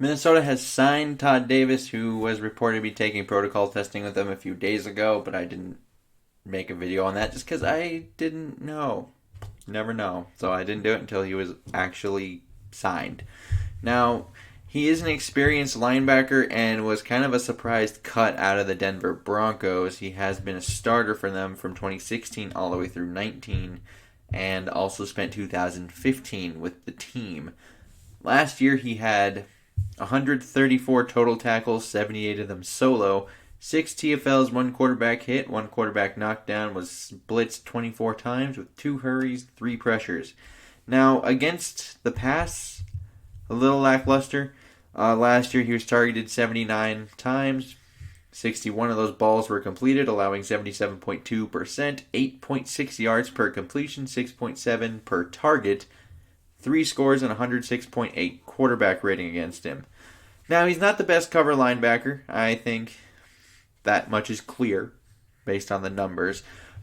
Minnesota has signed Todd Davis, who was reported to be taking protocol testing with them a few days ago, but I didn't make a video on that just because I didn't know. Never know. So I didn't do it until he was actually signed. Now, he is an experienced linebacker and was kind of a surprised cut out of the Denver Broncos. He has been a starter for them from 2016 all the way through 19 and also spent 2015 with the team. Last year he had 134 total tackles, 78 of them solo, 6 TFLs, 1 quarterback hit, 1 quarterback knockdown, was blitzed 24 times with 2 hurries, 3 pressures. Now, against the pass, a little lackluster. Last year he was targeted 79 times. 61 of those balls were completed, allowing 77.2%, 8.6 yards per completion, 6.7 per target, 3 scores, and 106.8 quarterback rating against him. Now, he's not the best cover linebacker. I think that much is clear based on the numbers.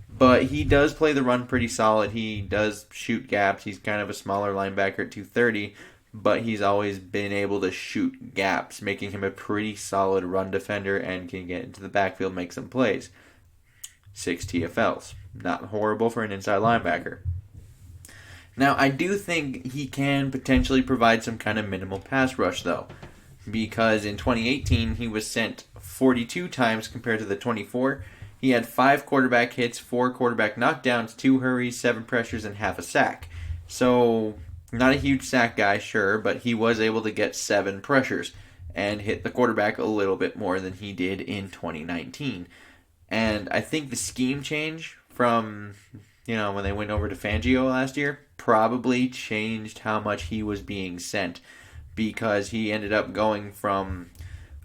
But he does play the run pretty solid. He does shoot gaps. He's kind of a smaller linebacker at 230, but he's always been able to shoot gaps, making him a pretty solid run defender and can get into the backfield, make some plays. 6 TFLs. Not horrible for an inside linebacker. Now, I do think he can potentially provide some kind of minimal pass rush, though, because in 2018 he was sent 42 times compared to the 24. He had 5 quarterback hits, 4 quarterback knockdowns, 2 hurries, 7 pressures, and half a sack. So, not a huge sack guy, sure, but he was able to get 7 pressures and hit the quarterback a little bit more than he did in 2019. And I think the scheme change from, when they went over to Fangio last year probably changed how much he was being sent, because he ended up going from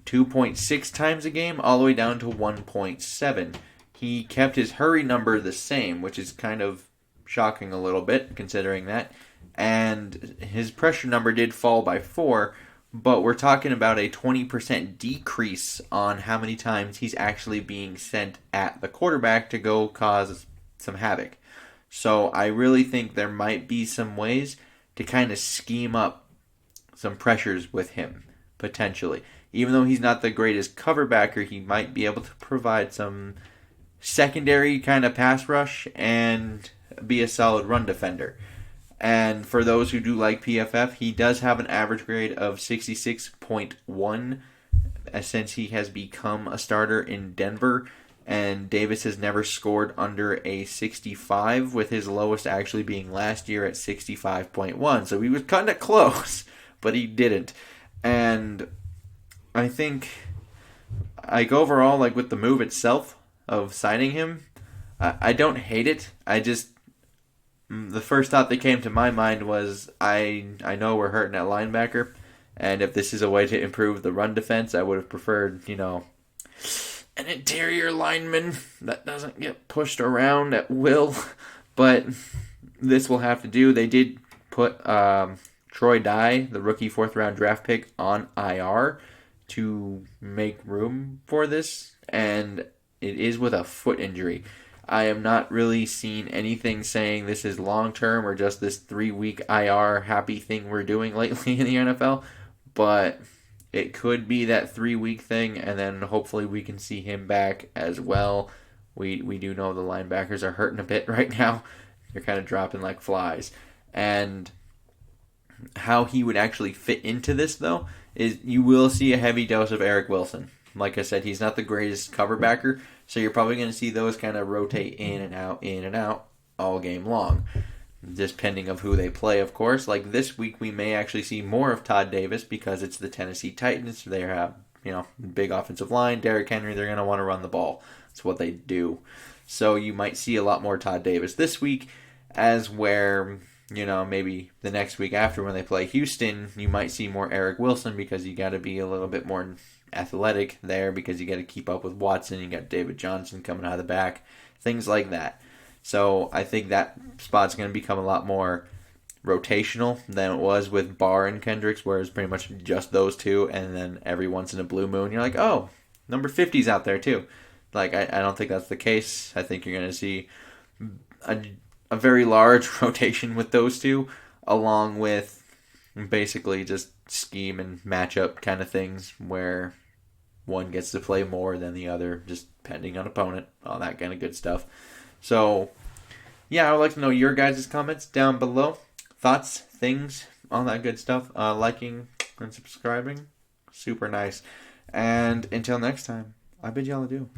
2.6 times a game all the way down to 1.7. He kept his hurry number the same, which is kind of shocking a little bit considering that. And his pressure number did fall by 4, but we're talking about a 20% decrease on how many times he's actually being sent at the quarterback to go cause some havoc. So I really think there might be some ways to kind of scheme up some pressures with him, potentially. Even though he's not the greatest cover backer, he might be able to provide some secondary kind of pass rush and be a solid run defender. And for those who do like PFF, he does have an average grade of 66.1 since he has become a starter in Denver. And Davis has never scored under a 65, with his lowest actually being last year at 65.1. So he was kind of close, but he didn't. And I think, overall, with the move itself of signing him, I don't hate it. The first thought that came to my mind was, I know we're hurting at linebacker, and if this is a way to improve the run defense, I would have preferred, an interior lineman that doesn't get pushed around at will. But this will have to do. They did put Troy Dye, the rookie 4th round draft pick, on IR to make room for this, and it is with a foot injury. I am not really seeing anything saying this is long-term or just this 3-week IR happy thing we're doing lately in the NFL, but it could be that 3-week thing, and then hopefully we can see him back as well. We do know the linebackers are hurting a bit right now. They're kind of dropping like flies. And how he would actually fit into this, though, is you will see a heavy dose of Eric Wilson. Like I said, he's not the greatest cover backer, so you're probably going to see those kind of rotate in and out all game long. Depending of who they play, of course. Like this week, we may actually see more of Todd Davis because it's the Tennessee Titans. They have, big offensive line. Derrick Henry, they're going to want to run the ball. That's what they do. So you might see a lot more Todd Davis this week, as where, maybe the next week after when they play Houston, you might see more Eric Wilson because you got to be a little bit more athletic there because you got to keep up with Watson. You got David Johnson coming out of the back, things like that. So I think that spot's going to become a lot more rotational than it was with Barr and Kendricks, where it's pretty much just those two, and then every once in a blue moon, you're like, oh, number 50's out there too. I don't think that's the case. I think you're going to see a very large rotation with those two, along with basically just scheme and matchup kind of things where one gets to play more than the other, just depending on opponent, all that kind of good stuff. So, yeah, I would like to know your guys' comments down below. Thoughts, things, all that good stuff. Liking and subscribing, super nice. And until next time, I bid y'all adieu.